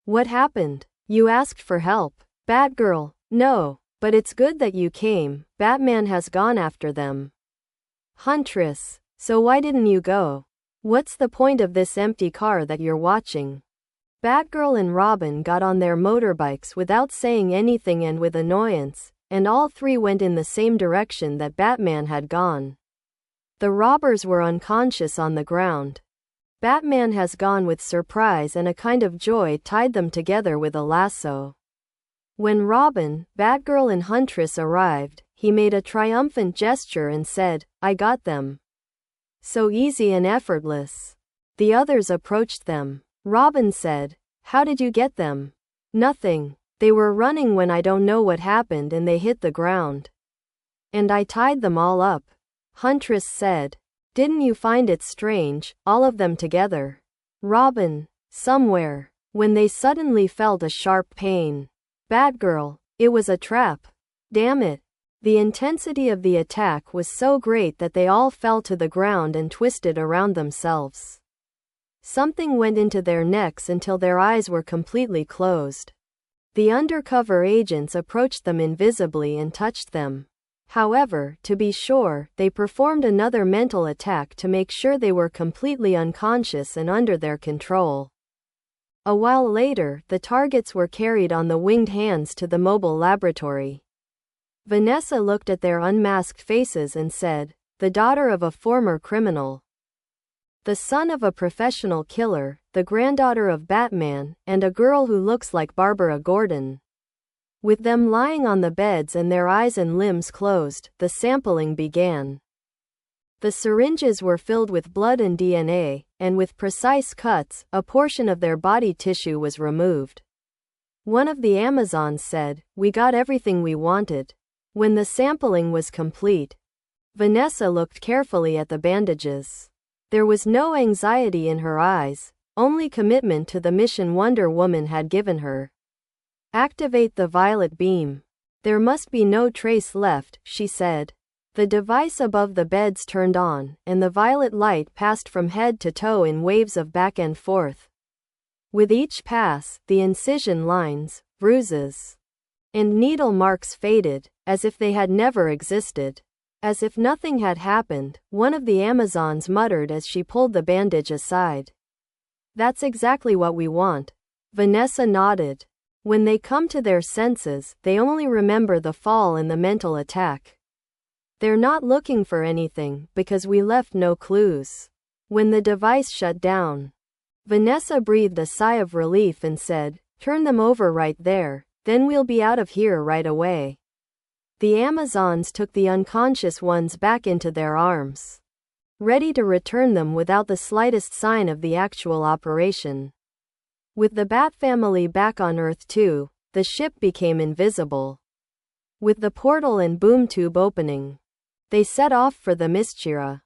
What happened? You asked for help. Batgirl, no, but it's good that you came. Batman has gone after them. Huntress, so why didn't you go? What's the point of this empty car that you're watching? Batgirl and Robin got on their motorbikes without saying anything and with annoyance, and all three went in the same direction that Batman had gone. The robbers were unconscious on the ground. Batman has gone with surprise, and a kind of joy tied them together with a lasso. When Robin, Batgirl and Huntress arrived, he made a triumphant gesture and said, I got them. So easy and effortless. The others approached them. Robin said, How did you get them? Nothing. They were running when I don't know what happened and they hit the ground. And I tied them all up. Huntress said, Didn't you find it strange, all of them together? Robin, somewhere. When they suddenly felt a sharp pain. Batgirl, it was a trap. Damn it. The intensity of the attack was so great that they all fell to the ground and twisted around themselves. Something went into their necks until their eyes were completely closed. The undercover agents approached them invisibly and touched them. However, to be sure, they performed another mental attack to make sure they were completely unconscious and under their control. A while later, the targets were carried on the winged hands to the mobile laboratory. Vanessa looked at their unmasked faces and said, The daughter of a former criminal. The son of a professional killer, the granddaughter of Batman, and a girl who looks like Barbara Gordon. With them lying on the beds and their eyes and limbs closed, the sampling began. The syringes were filled with blood and DNA, and with precise cuts, a portion of their body tissue was removed. One of the Amazons said, We got everything we wanted. When the sampling was complete, Vanessa looked carefully at the bandages. There was no anxiety in her eyes, only commitment to the mission Wonder Woman had given her. Activate the violet beam. There must be no trace left, she said. The device above the beds turned on, and the violet light passed from head to toe in waves of back and forth. With each pass, the incision lines, bruises, and needle marks faded, as if they had never existed. As if nothing had happened, one of the Amazons muttered as she pulled the bandage aside. That's exactly what we want. Vanessa nodded. When they come to their senses, they only remember the fall and the mental attack. They're not looking for anything, because we left no clues. When the device shut down, Vanessa breathed a sigh of relief and said, Turn them over right there, then we'll be out of here right away. The Amazons took the unconscious ones back into their arms, ready to return them without the slightest sign of the actual operation. With the Bat family back on Earth too, the ship became invisible. With the portal and boom tube opening, they set off for Themyscira.